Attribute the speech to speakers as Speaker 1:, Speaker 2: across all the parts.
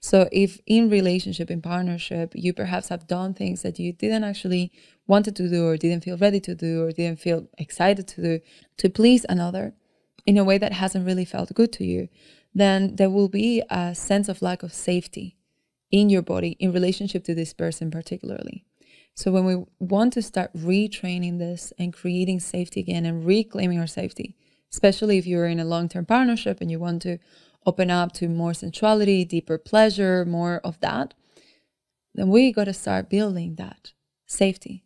Speaker 1: So if in relationship, in partnership, you perhaps have done things that you didn't actually wanted to do, or didn't feel ready to do, or didn't feel excited to do, to please another in a way that hasn't really felt good to you, then there will be a sense of lack of safety in your body in relationship to this person particularly. So when we want to start retraining this and creating safety again and reclaiming our safety, especially if you're in a long-term partnership and you want to open up to more sensuality, deeper pleasure, more of that, then we got to start building that safety.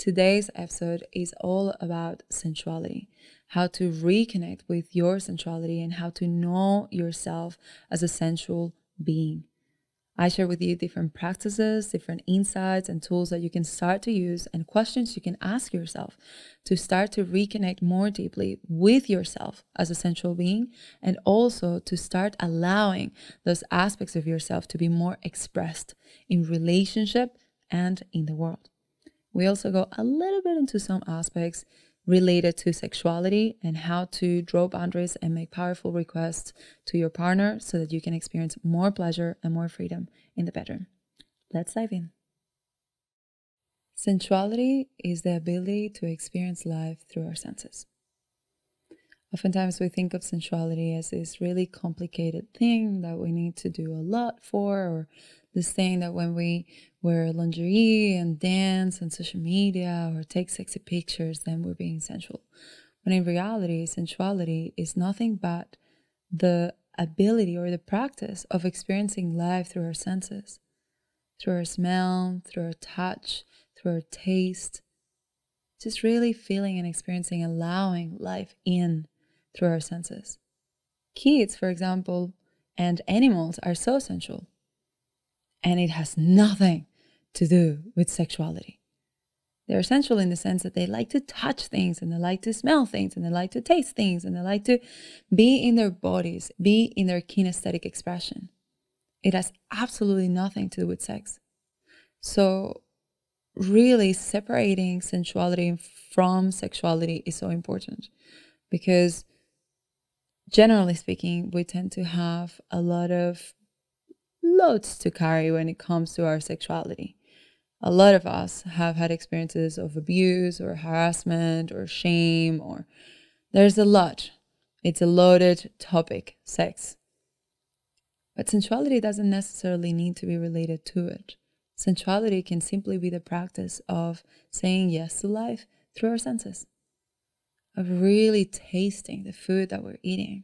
Speaker 1: Today's episode is all about sensuality, how to reconnect with your sensuality and how to know yourself as a sensual being. I share with you different practices, different insights and tools that you can start to use and questions you can ask yourself to start to reconnect more deeply with yourself as a sensual being, and also to start allowing those aspects of yourself to be more expressed in relationship and in the world. We also go a little bit into some aspects related to sexuality and how to draw boundaries and make powerful requests to your partner so that you can experience more pleasure and more freedom in the bedroom. Let's dive in. Sensuality is the ability to experience life through our senses. Oftentimes we think of sensuality as this really complicated thing that we need to do a lot for, or this thing that when we wear lingerie and dance on social media or take sexy pictures, then we're being sensual. When in reality, sensuality is nothing but the ability or the practice of experiencing life through our senses, through our smell, through our touch, through our taste, just really feeling and experiencing, allowing life in through our senses. Kids, for example, and animals are so sensual. And it has nothing to do with sexuality. They're sensual in the sense that they like to touch things and they like to smell things and they like to taste things and they like to be in their bodies, be in their kinesthetic expression. It has absolutely nothing to do with sex. So really separating sensuality from sexuality is so important, because generally speaking, we tend to have a lot of loads to carry when it comes to our sexuality. A lot of us have had experiences of abuse or harassment or shame, or there's a lot. It's a loaded topic, sex. But sensuality doesn't necessarily need to be related to it. Sensuality can simply be the practice of saying yes to life through our senses, of really tasting the food that we're eating,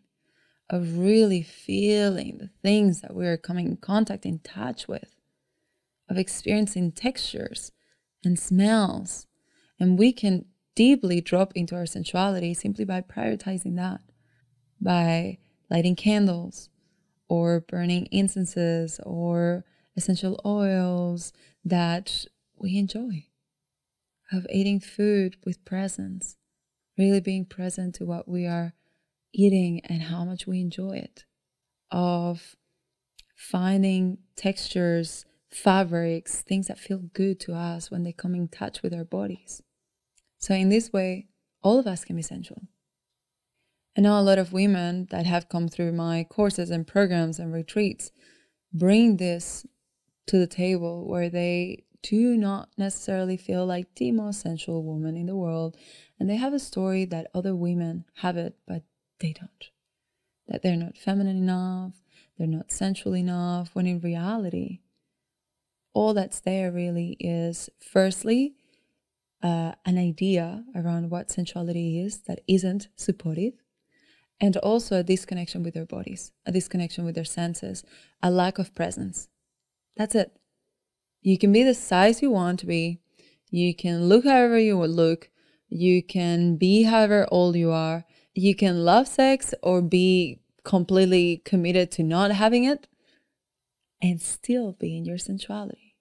Speaker 1: of really feeling the things that we're coming in contact, in touch with, of experiencing textures and smells. And we can deeply drop into our sensuality simply by prioritizing that, by lighting candles or burning incenses or essential oils that we enjoy, of eating food with presence, really being present to what we are eating and how much we enjoy it, of finding textures, fabrics, things that feel good to us when they come in touch with our bodies. So in this way, all of us can be sensual. I know a lot of women that have come through my courses and programs and retreats bring this to the table, where they do not necessarily feel like the most sensual woman in the world, and they have a story that other women have it, but they don't. That they're not feminine enough, they're not sensual enough, when in reality, all that's there really is, firstly, an idea around what sensuality is that isn't supportive, and also a disconnection with their bodies, a disconnection with their senses, a lack of presence. That's it. You can be the size you want to be, you can look however you would look, you can be however old you are, you can love sex or be completely committed to not having it, and still be in your sensuality.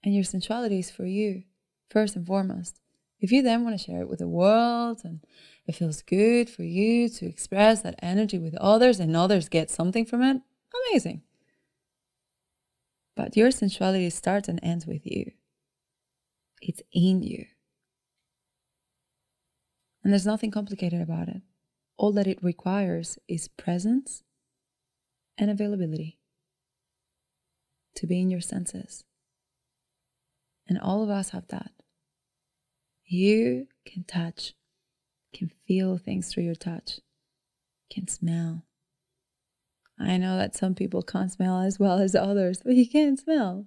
Speaker 1: And your sensuality is for you, first and foremost. If you then want to share it with the world and it feels good for you to express that energy with others and others get something from it, amazing. But your sensuality starts and ends with you. It's in you. And there's nothing complicated about it. All that it requires is presence and availability to be in your senses. And all of us have that. You can touch, can feel things through your touch, can smell. I know that some people can't smell as well as others, but you can smell.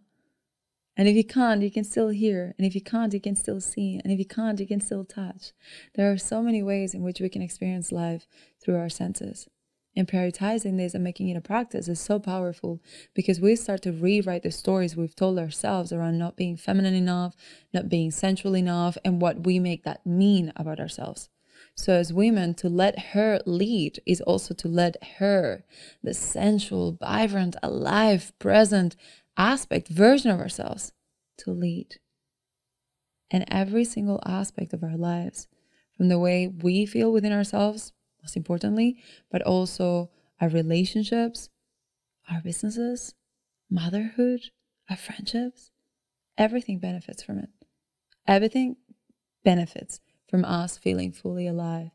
Speaker 1: And if you can't, you can still hear. And if you can't, you can still see. And if you can't, you can still touch. There are so many ways in which we can experience life through our senses. And prioritizing this and making it a practice is so powerful because we start to rewrite the stories we've told ourselves around not being feminine enough, not being sensual enough, and what we make that mean about ourselves. So as women, to let her lead is also to let her, the sensual, vibrant, alive, present aspect, version of ourselves, to lead. And every single aspect of our lives, from the way we feel within ourselves, most importantly, but also our relationships, our businesses, motherhood, our friendships, everything benefits from it. Everything benefits from us feeling fully alive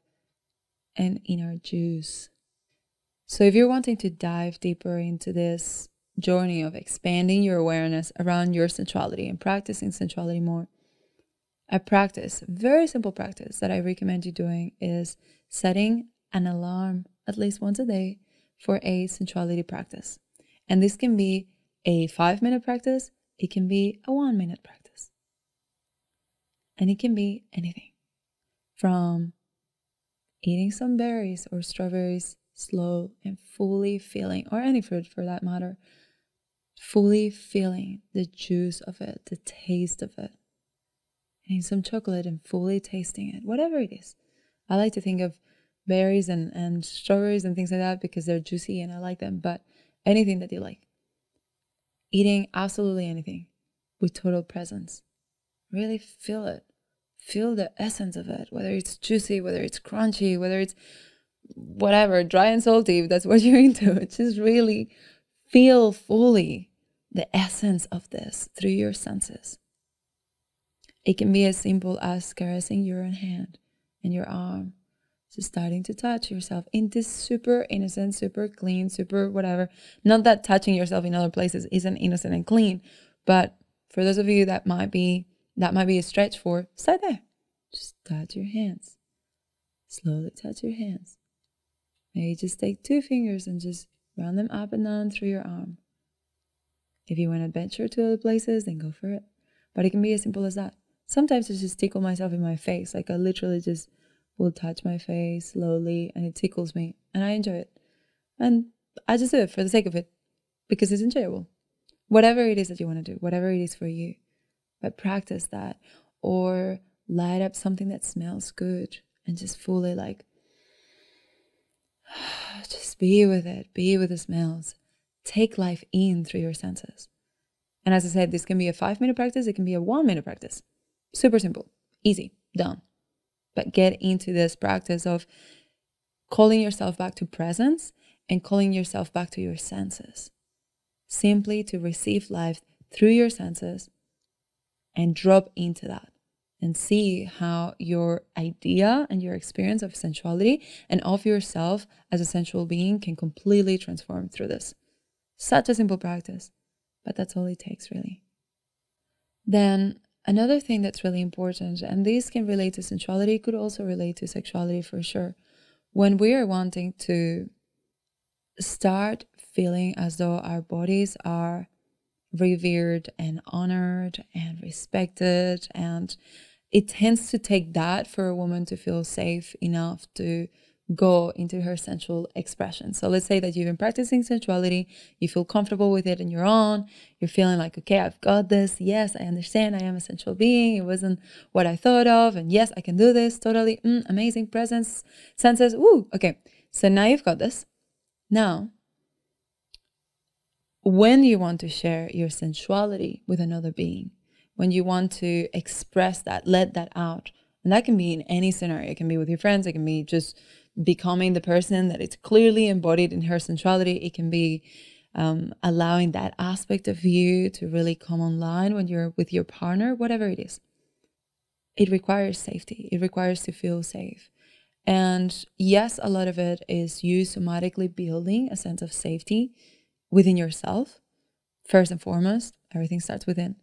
Speaker 1: and in our juice. So if you're wanting to dive deeper into this journey of expanding your awareness around your sensuality and practicing sensuality more, a practice, very simple practice that I recommend you doing is setting an alarm at least once a day for a sensuality practice. And this can be a 5-minute practice, it can be a 1-minute practice. And it can be anything from eating some berries or strawberries slow and fully feeling, or any fruit for that matter, fully feeling the juice of it, the taste of it. Eating some chocolate and fully tasting it, whatever it is. I like to think of berries and strawberries and things like that because they're juicy and I like them, but anything that you like. Eating absolutely anything with total presence. Really feel it. Feel the essence of it, whether it's juicy, whether it's crunchy, whether it's whatever, dry and salty, if that's what you're into. Just really feel fully the essence of this through your senses. It can be as simple as caressing your own hand and your arm. Just starting to touch yourself in this super innocent, super clean, super whatever. Not that touching yourself in other places isn't innocent and clean, but for those of you that might be a stretch for, start there. Just touch your hands. Slowly touch your hands. Maybe just take 2 fingers and just run them up and down through your arm. If you want to venture to other places, then go for it. But it can be as simple as that. Sometimes I just tickle myself in my face. Like I literally just will touch my face slowly and it tickles me and I enjoy it. And I just do it for the sake of it because it's enjoyable. Whatever it is that you want to do, whatever it is for you. But practice that, or light up something that smells good and just fully like, just be with it, be with the smells. Take life in through your senses. And as I said, this can be a 5-minute practice, it can be a 1-minute practice. Super simple, easy, done. But get into this practice of calling yourself back to presence and calling yourself back to your senses. Simply to receive life through your senses and drop into that and see how your idea and your experience of sensuality and of yourself as a sensual being can completely transform through this. Such a simple practice, but that's all it takes really. Then another thing that's really important, and this can relate to sensuality, could also relate to sexuality for sure. When we are wanting to start feeling as though our bodies are revered and honored and respected, and it tends to take that for a woman to feel safe enough to go into her sensual expression. So let's say that you've been practicing sensuality, you feel comfortable with it and you're feeling like, okay, I've got this. Yes, I understand I am a sensual being. It wasn't what I thought of. And yes, I can do this. Totally amazing presence, senses. Woo, okay. So now you've got this. Now, when you want to share your sensuality with another being, when you want to express that, let that out And that can be in any scenario. It can be with your friends. It can be just becoming the person that is clearly embodied in her sensuality. It can be allowing that aspect of you to really come online when you're with your partner, whatever it is. It requires safety. It requires to feel safe. And yes, a lot of it is you somatically building a sense of safety within yourself. First and foremost, everything starts within.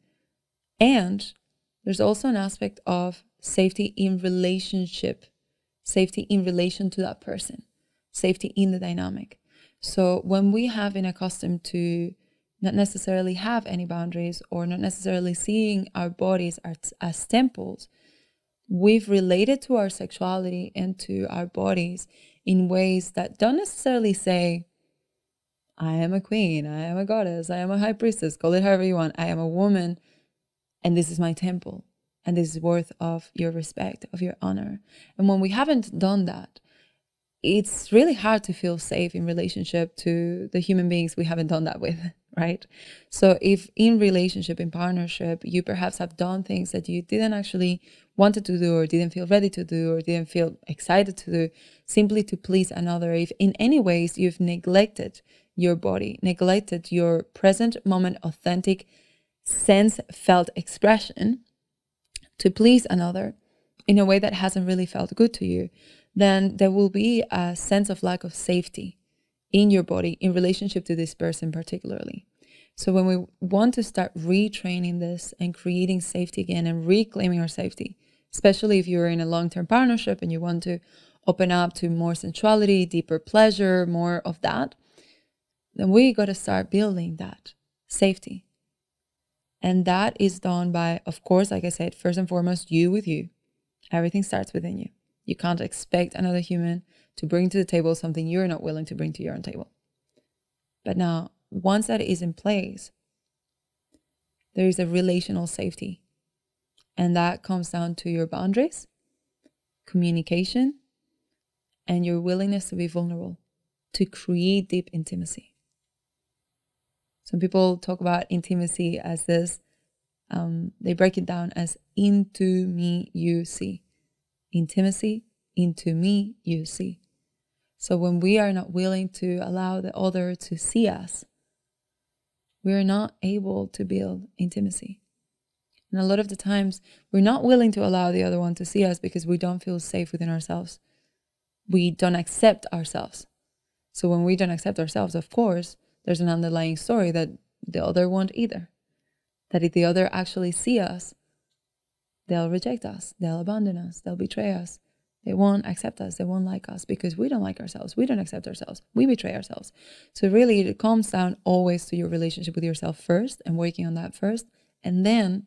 Speaker 1: And there's also an aspect of safety in relationship, safety in relation to that person, safety in the dynamic. So when we have been accustomed to not necessarily have any boundaries or not necessarily seeing our bodies as temples, we've related to our sexuality and to our bodies in ways that don't necessarily say, I am a queen, I am a goddess, I am a high priestess, call it however you want, I am a woman, and this is my temple, and this is worth of your respect, of your honor. And when we haven't done that, it's really hard to feel safe in relationship to the human beings we haven't done that with, right? So if in relationship, in partnership, you perhaps have done things that you didn't actually wanted to do or didn't feel ready to do or didn't feel excited to do simply to please another, if in any ways you've neglected your body, neglected your present moment, authentic, sense felt expression to please another in a way that hasn't really felt good to you, then there will be a sense of lack of safety in your body in relationship to this person particularly. So when we want to start retraining this and creating safety again and reclaiming our safety, especially if you're in a long-term partnership and you want to open up to more sensuality, deeper pleasure, more of that, then we got to start building that safety. And that is done by, of course, like I said, first and foremost, you with you. Everything starts within you. You can't expect another human to bring to the table something you're not willing to bring to your own table. But now, once that is in place, there is a relational safety. And that comes down to your boundaries, communication, and your willingness to be vulnerable, to create deep intimacy. Some people talk about intimacy as this, they break it down as into me, you see. Intimacy, into me, you see. So when we are not willing to allow the other to see us, we are not able to build intimacy. And a lot of the times, we're not willing to allow the other one to see us because we don't feel safe within ourselves. We don't accept ourselves. So when we don't accept ourselves, of course, there's an underlying story that the other won't either. That if the other actually see us, they'll reject us, they'll abandon us, they'll betray us. They won't accept us, they won't like us because we don't like ourselves, we don't accept ourselves, we betray ourselves. So really it comes down always to your relationship with yourself first and working on that first. And then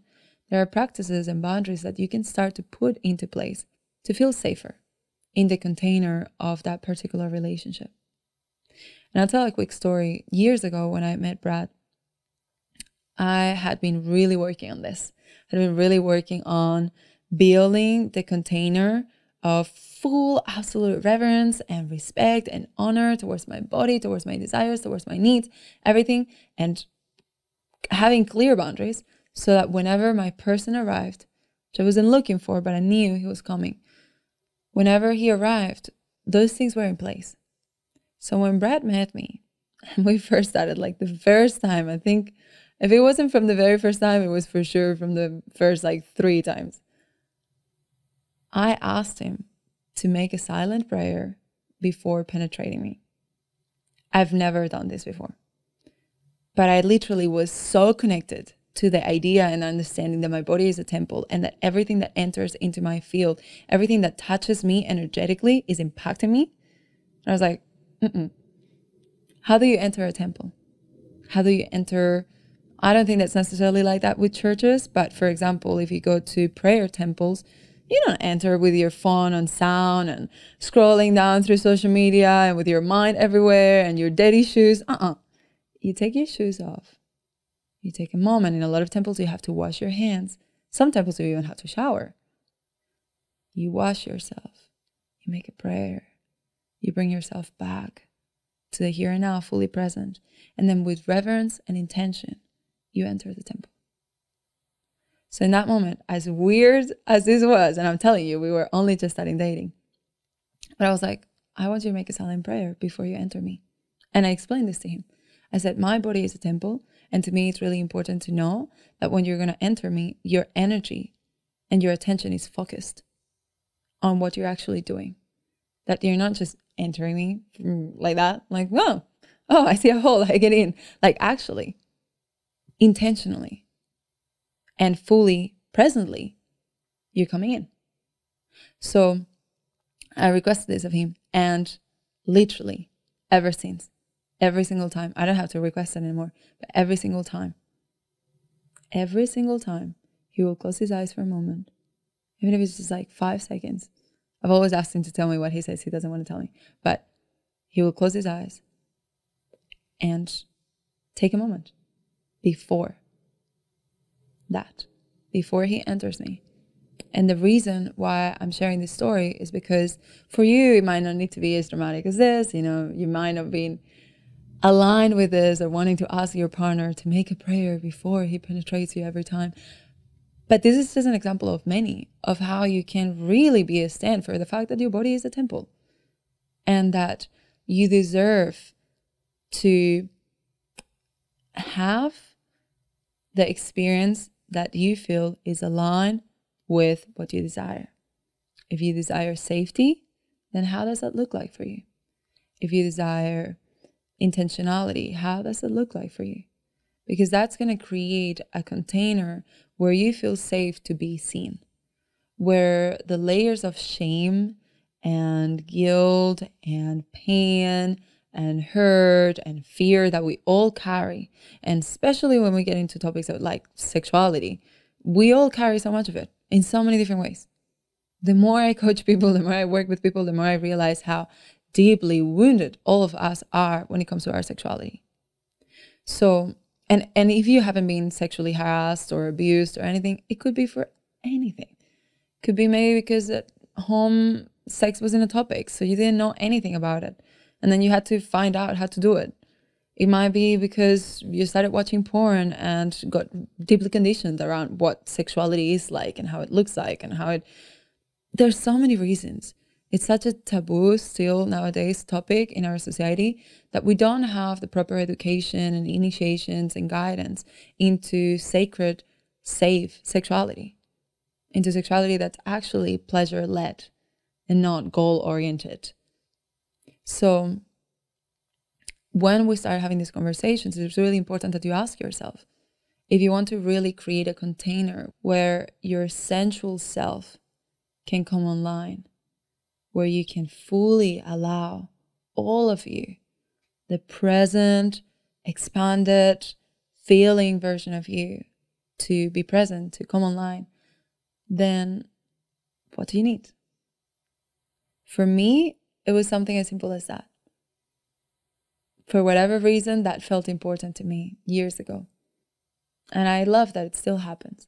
Speaker 1: there are practices and boundaries that you can start to put into place to feel safer in the container of that particular relationship. And I'll tell a quick story. Years ago when I met Brad, I had been really working on this. I'd been really working on building the container of full absolute reverence and respect and honor towards my body, towards my desires, towards my needs, everything, and having clear boundaries so that whenever my person arrived, which I wasn't looking for, but I knew he was coming, whenever he arrived, those things were in place. So when Brad met me, and we first started, like the first time, I think if it wasn't from the very first time, it was for sure from the first 3 times. I asked him to make a silent prayer before penetrating me. I've never done this before. But I literally was so connected to the idea and understanding that my body is a temple and that everything that enters into my field, everything that touches me energetically is impacting me. And I was like, How do you enter a temple? How do you enter? I don't think that's necessarily like that with churches, but for example, if you go to prayer temples, you don't enter with your phone on sound and scrolling down through social media and with your mind everywhere and your dirty shoes. You take your shoes off. You take a moment. In a lot of temples, you have to wash your hands. Some temples, you even have to shower. You wash yourself. You make a prayer. You bring yourself back to the here and now, fully present. And then with reverence and intention, you enter the temple. So in that moment, as weird as this was, and I'm telling you, we were only just starting dating, but I was like, I want you to make a silent prayer before you enter me. And I explained this to him. I said, my body is a temple. And to me, it's really important to know that when you're going to enter me, your energy and your attention is focused on what you're actually doing. That you're not just entering me like that, like, oh, I see a hole, I get in. Like actually, intentionally and fully, presently, you're coming in. So I requested this of him, and literally ever since, every single time, I don't have to request it anymore, but every single time, he will close his eyes for a moment, even if it's just like 5 seconds. I've always asked him to tell me what he says he doesn't want to tell me, but he will close his eyes and take a moment before that, before he enters me. And the reason why I'm sharing this story is because for you, it might not need to be as dramatic as this. You know, you might not be aligned with this or wanting to ask your partner to make a prayer before he penetrates you every time. But this is just an example of many of how you can really be a stand for the fact that your body is a temple and that you deserve to have the experience that you feel is aligned with what you desire. If you desire safety, then how does that look like for you? If you desire intentionality, how does it look like for you? Because that's going to create a container where you feel safe to be seen, where the layers of shame and guilt and pain and hurt and fear that we all carry, and especially when we get into topics of like sexuality, we all carry so much of it in so many different ways. The more I coach people, the more I work with people, the more I realize how deeply wounded all of us are when it comes to our sexuality. So, and if you haven't been sexually harassed or abused or anything, it could be for anything. It could be maybe because at home sex wasn't a topic, so you didn't know anything about it, and then you had to find out how to do it. It might be because you started watching porn and got deeply conditioned around what sexuality is like and how it looks like and how it... There's so many reasons. It's such a taboo still nowadays topic in our society that we don't have the proper education and initiations and guidance into sacred, safe sexuality. Into sexuality that's actually pleasure-led and not goal-oriented. So when we start having these conversations, it's really important that you ask yourself, if you want to really create a container where your sensual self can come online, where you can fully allow all of you, the present, expanded, feeling version of you to be present, to come online, then what do you need? For me, it was something as simple as that. For whatever reason, that felt important to me years ago. And I love that it still happens.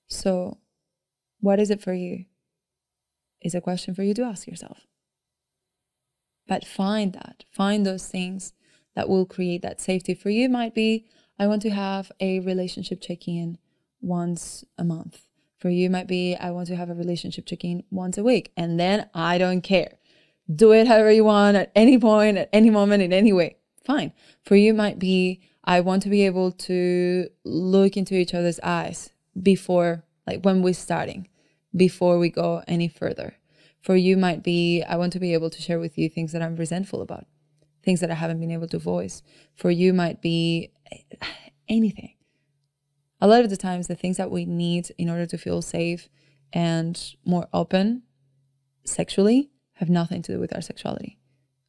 Speaker 1: So what is it for you? Is a question for you to ask yourself. But find those things that will create that safety. For you might be, I want to have a relationship check-in once a month. For you might be, I want to have a relationship check-in once a week. And then I don't care. Do it however you want, at any point, at any moment, in any way. Fine. For you might be, I want to be able to look into each other's eyes before, like when we're starting, before we go any further. For you might be, I want to be able to share with you things that I'm resentful about, things that I haven't been able to voice. For you might be anything. A lot of the times, the things that we need in order to feel safe and more open sexually have nothing to do with our sexuality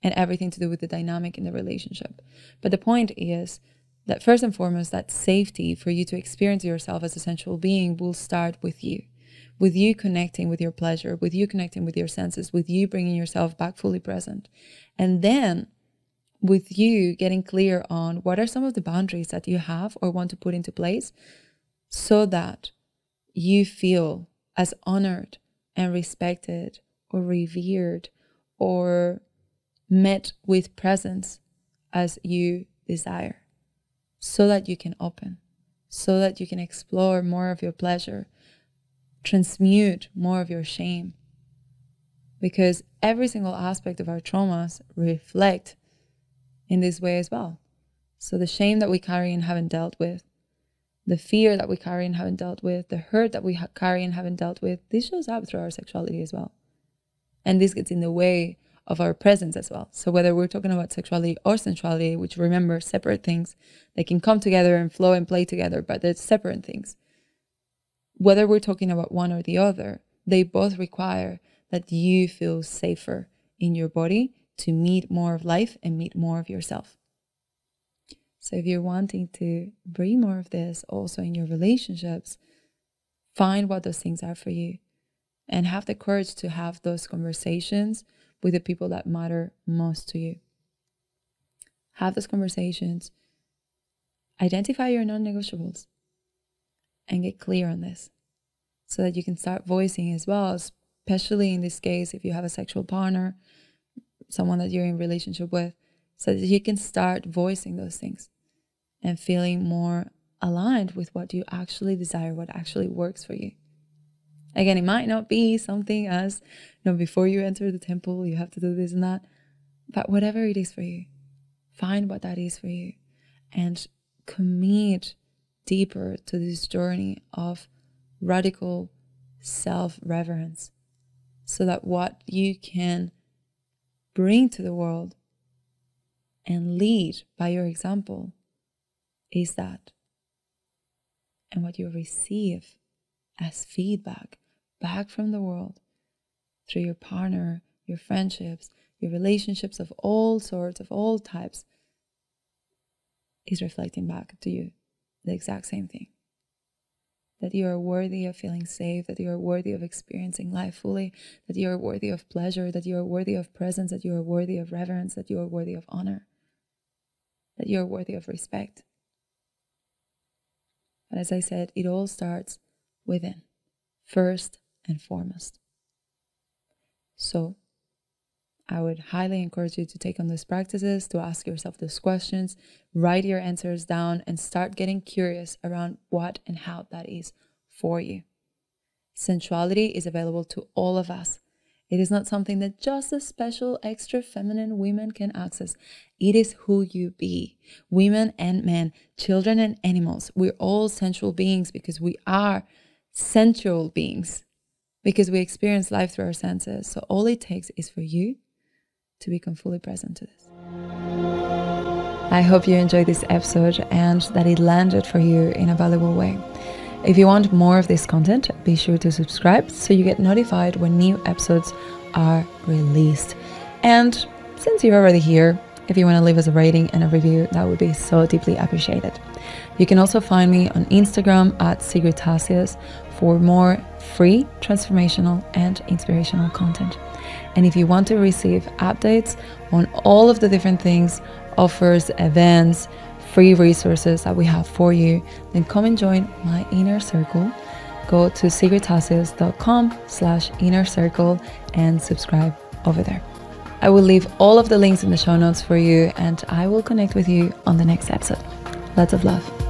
Speaker 1: and everything to do with the dynamic in the relationship. But the point is that first and foremost, that safety for you to experience yourself as a sensual being will start with you connecting with your pleasure, with you connecting with your senses, with you bringing yourself back fully present. And then with you getting clear on what are some of the boundaries that you have or want to put into place so that you feel as honored and respected or revered or met with presence as you desire, so that you can open, so that you can explore more of your pleasure, transmute more of your shame. Because every single aspect of our traumas reflect in this way as well. So the shame that we carry and haven't dealt with, the fear that we carry and haven't dealt with, the hurt that we carry and haven't dealt with, this shows up through our sexuality as well. And this gets in the way of our presence as well. So whether we're talking about sexuality or sensuality, which, remember, separate things, they can come together and flow and play together, but they're separate things. Whether we're talking about one or the other, they both require that you feel safer in your body to meet more of life and meet more of yourself. So if you're wanting to bring more of this also in your relationships, find what those things are for you and have the courage to have those conversations with the people that matter most to you. Have those conversations. Identify your non-negotiables and get clear on this so that you can start voicing as well, especially in this case, if you have a sexual partner, someone that you're in relationship with, so that you can start voicing those things and feeling more aligned with what you actually desire, what actually works for you. Again, it might not be something as, before you enter the temple, you have to do this and that, but whatever it is for you, find what that is for you and commit deeper to this journey of radical self-reverence so that what you can bring to the world and lead by your example is that. And what you receive as feedback back from the world through your partner, your friendships, your relationships of all sorts, of all types, is reflecting back to you the exact same thing. That you are worthy of feeling safe, that you are worthy of experiencing life fully, that you are worthy of pleasure, that you are worthy of presence, that you are worthy of reverence, that you are worthy of honor, that you are worthy of respect. But as I said, it all starts within, first and foremost. So I would highly encourage you to take on these practices, to ask yourself those questions, write your answers down, and start getting curious around what and how that is for you. Sensuality is available to all of us. It is not something that just the special, extra feminine women can access. It is who you be. Women and men, children and animals, we're all sensual beings because we are sensual beings, because we experience life through our senses. So all it takes is for you to become fully present to this. I hope you enjoyed this episode and that it landed for you in a valuable way. If you want more of this content, be sure to subscribe so you get notified when new episodes are released. And since you're already here, if you want to leave us a rating and a review, that would be so deeply appreciated. You can also find me on Instagram at Sigrid Tasies for more free, transformational, and inspirational content. And if you want to receive updates on all of the different things, offers, events, free resources that we have for you, then come and join my inner circle. Go to sigridtasies.com/inner circle and subscribe over there. I will leave all of the links in the show notes for you, and I will connect with you on the next episode. Lots of love.